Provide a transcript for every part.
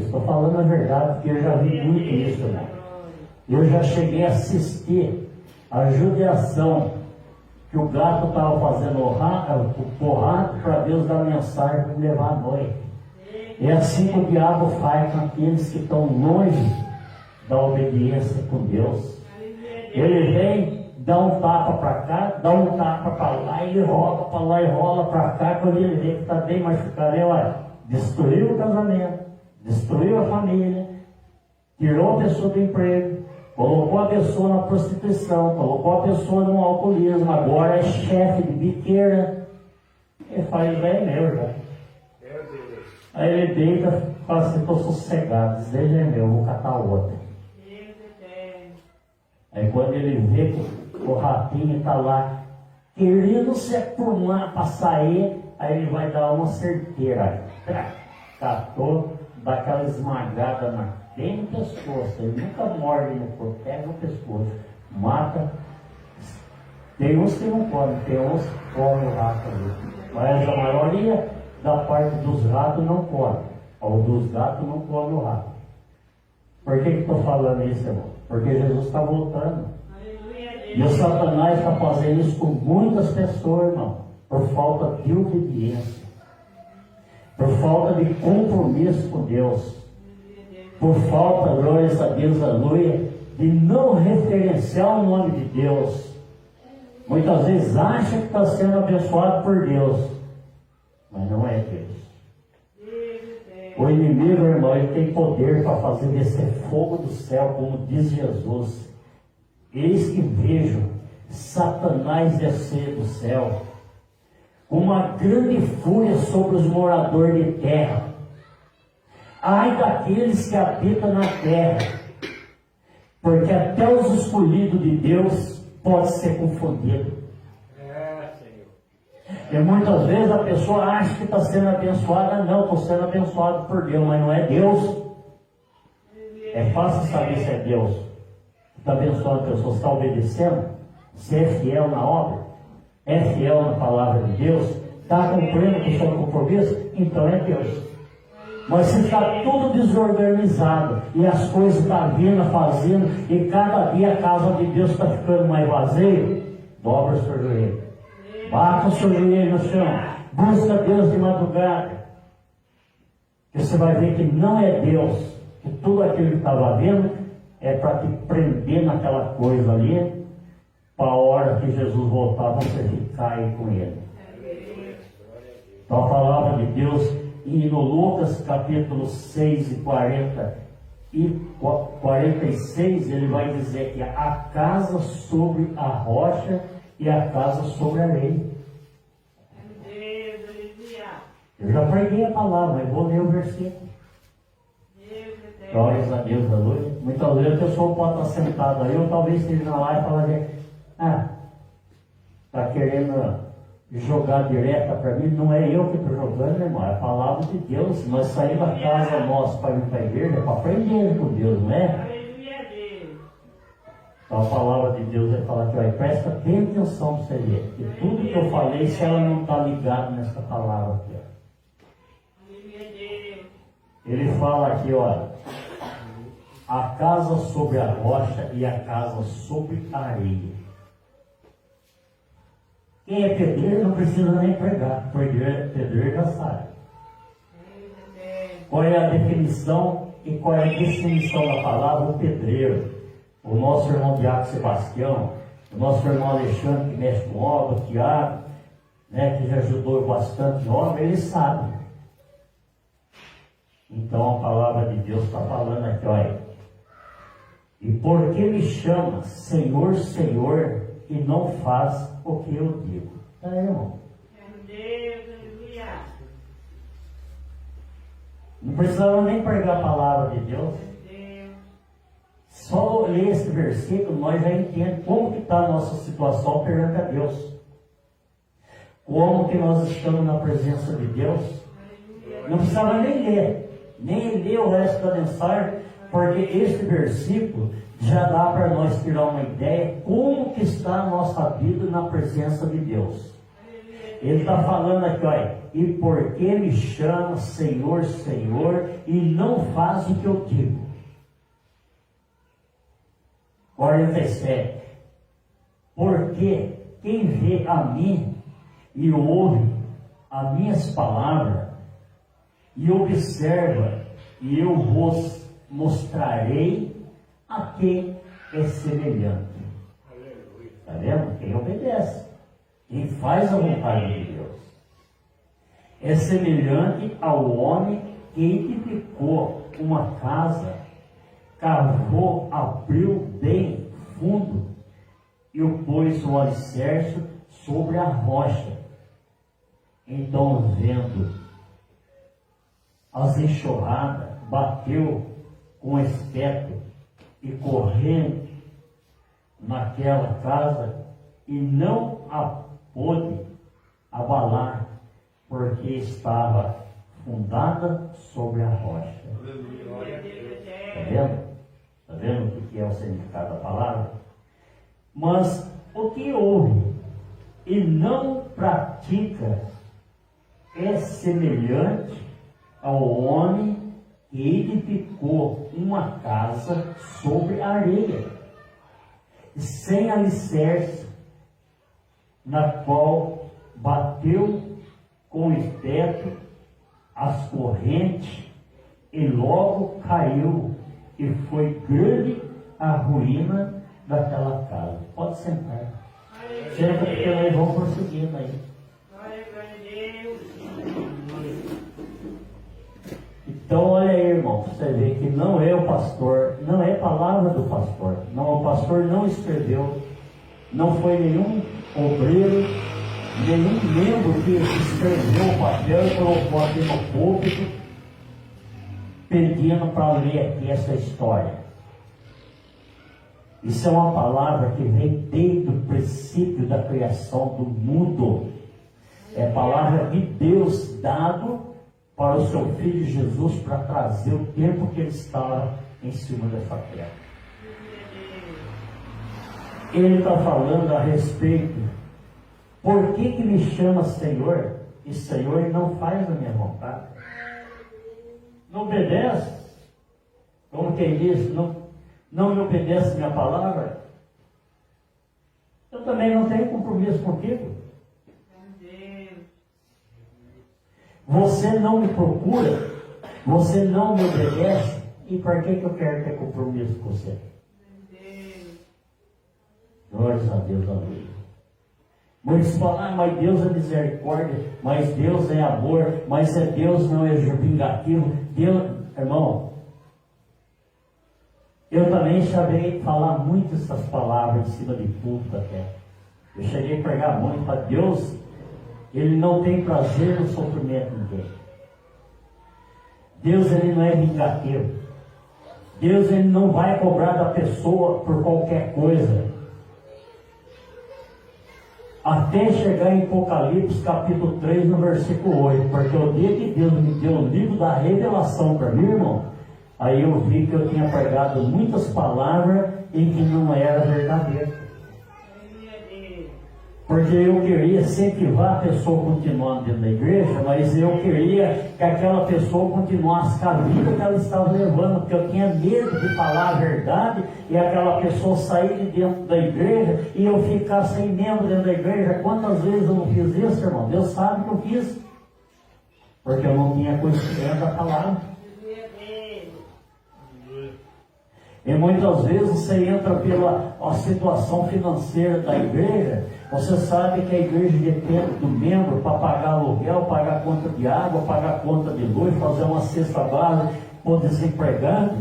isso, estou falando a verdade, porque eu já vi muito isso, né? Eu já cheguei a assistir a judiação que o gato estava fazendo o rato para Deus dar mensagem para levar à noite. É assim que o diabo faz com aqueles que estão longe da obediência com Deus. Ele vem, dá um tapa para cá, dá um tapa para lá, ele rola para lá e rola para cá. Quando ele vê que está bem machucado, ele, olha, destruiu o casamento, destruiu a família, tirou a pessoa do emprego, colocou a pessoa na prostituição, colocou a pessoa no alcoolismo, agora é chefe de biqueira. Ele faz, velho, meu já. Aí ele deita e fala assim, estou sossegado, esse daí já é meu, vou catar outra. Aí quando ele vê que o ratinho está lá querendo se acurmar para sair, aí ele vai dar uma certeira. Catou, dá aquela esmagada bem no pescoço. Ele nunca morde no corpo, pega no pescoço, mata. Tem uns que não comem, tem uns que comem o rato ali. Mas a maioria da parte dos ratos não come. Ou dos gatos não come o rato. Por que estou falando isso, irmão? Porque Jesus está voltando. E o Satanás está fazendo isso com muitas pessoas, irmão. Por falta de obediência. Por falta de compromisso com Deus. Por falta, glórias a Deus, aleluia, de não referenciar o nome de Deus. Muitas vezes acha que está sendo abençoado por Deus. Mas não é Deus. O inimigo, irmão, ele tem poder para fazer descer fogo do céu, como diz Jesus. Eis que vejo Satanás descer do céu com uma grande fúria sobre os moradores de terra. Ai daqueles que habitam na terra, porque até os escolhidos de Deus podem ser confundidos. E muitas vezes a pessoa acha que está sendo abençoada. Não, estou sendo abençoado por Deus, mas não é Deus. É fácil saber se é Deus. Está abençoando a pessoa, está obedecendo, se é fiel na obra, é fiel na palavra de Deus, está cumprindo com o seu compromisso, então é Deus. Mas se está tudo desorganizado e as coisas estão vindo, fazendo, e cada dia a casa de Deus está ficando mais vazia, dobra o seu joelho. Bata o seu joelho no chão. Busca Deus de madrugada. E você vai ver que não é Deus. Que tudo aquilo que estava vendo é para te prender naquela coisa ali. Para a hora que Jesus voltar, você ficar aí com Ele. Então a palavra de Deus, e no Lucas capítulo 6 e 40 e 46, ele vai dizer que a casa sobre a rocha e a casa sobre a lei. Eu já preguei a palavra, mas vou ler o versículo. Glórias a Deus, aleluia. Muitas vezes a pessoa pode estar sentada aí, ou talvez esteja na live e falar está querendo jogar direta para mim. Não é eu que estou jogando, irmão, é a palavra de Deus. Nós saímos da casa nossa para ir para a igreja para aprender com Deus, não é? Então a palavra de Deus vai falar que presta bem atenção para você ver. E tudo que eu falei, se ela não está ligada nessa palavra aqui, ó. Ele fala aqui, olha, a casa sobre a rocha e a casa sobre a areia. Quem é pedreiro não precisa nem pregar, pedreiro já sabe. Qual é a definição e qual é a definição da palavra o pedreiro? O nosso irmão Diácono Sebastião, o nosso irmão Alexandre, que mexe com obra, o Tiago, né, que já ajudou bastante em obra, ele sabe. Então a palavra de Deus está falando aqui, olha. E por que me chama Senhor, Senhor, e não faz o que eu digo? Tá aí, irmão? Não precisava nem pregar a palavra de Deus. Só ler esse versículo, nós já entendemos como que está a nossa situação perante a Deus. Como que nós estamos na presença de Deus. Não precisava nem ler o resto da mensagem, porque este versículo já dá para nós tirar uma ideia como que está a nossa vida na presença de Deus. Ele está falando aqui, olha, e por que me chama Senhor, Senhor, e não faz o que eu digo. 47. Porque quem vê a mim e ouve as minhas palavras e observa, e eu vos mostrarei a quem é semelhante. Está vendo? Quem obedece, quem faz a vontade de Deus, é semelhante ao homem que edificou uma casa, cavou, abriu bem fundo e o pôs o alicerce sobre a rocha. Então, vendo as enxurradas, bateu com espeto e correndo naquela casa, e não a pôde abalar, porque estava fundada sobre a rocha. Está vendo? Está vendo o que é o significado da palavra? Mas o que ouve e não pratica é semelhante ao homem que edificou uma casa sobre a areia, sem alicerce, na qual bateu com o teto as correntes, e logo caiu, e foi grande a ruína daquela casa. Pode sentar. Senta, porque nós vamos prosseguindo aí. Então, olha aí, irmão, você vê que não é o pastor, não é palavra do pastor. Não, o pastor não escreveu, não foi nenhum obreiro, nenhum membro que escreveu o papel e colocou aqui no púlpito, pedindo para ler aqui essa história. Isso é uma palavra que vem desde o princípio da criação do mundo. É a palavra de Deus dado para o seu Filho Jesus, para trazer o tempo que ele estava em cima dessa terra. Ele está falando a respeito, por que me chama Senhor? E Senhor, ele não faz a minha vontade. Não obedece. Como quem diz, não me obedece a minha palavra. Eu também não tenho compromisso contigo. Você não me procura, você não me obedece, e por que eu quero ter compromisso com você? Glórias a Deus, aleluia. Muitos falam, mas Deus é misericórdia, mas Deus é amor, mas Deus não é vingativo. Deus, irmão, eu também sabia falar muito essas palavras em cima de púlpito até. Eu cheguei a pregar muito para Deus. Ele não tem prazer no sofrimento de ninguém. Deus, ele não é vingativo. Deus, ele não vai cobrar da pessoa por qualquer coisa. Até chegar em Apocalipse capítulo 3, no versículo 8. Porque o dia que Deus me deu o livro da revelação para mim, irmão, aí eu vi que eu tinha pregado muitas palavras e que não era verdadeiro. Porque eu queria incentivar a pessoa a continuar dentro da igreja, mas eu queria que aquela pessoa continuasse com a vida que ela estava levando, porque eu tinha medo de falar a verdade e aquela pessoa sair de dentro da igreja e eu ficar sem membro dentro da igreja. Quantas vezes eu não fiz isso, irmão? Deus sabe que eu fiz, porque eu não tinha conhecimento da palavra. E muitas vezes você entra pela situação financeira da igreja. Você sabe que a igreja depende do membro para pagar aluguel, pagar conta de água, pagar conta de luz, fazer uma cesta básica por desempregado.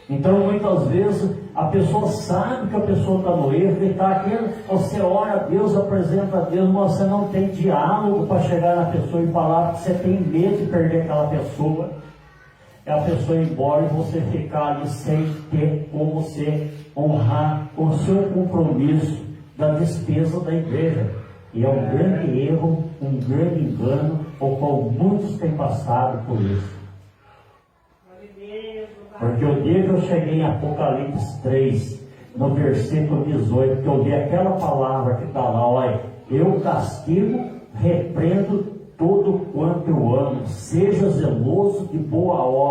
Então muitas vezes a pessoa sabe que a pessoa está no erro, e está aqui, você ora a Deus, apresenta a Deus, mas você não tem diálogo para chegar na pessoa e falar, porque você tem medo de perder aquela pessoa. É a pessoa ir embora e você ficar ali sem ter como você honrar o seu compromisso da despesa da igreja. E é um grande erro, um grande engano, o qual muitos têm passado por isso. Porque o dia que eu cheguei em Apocalipse 3, no versículo 18, que eu li aquela palavra que está lá, olha, eu castigo, repreendo todo quanto eu amo, seja zeloso de boa obra.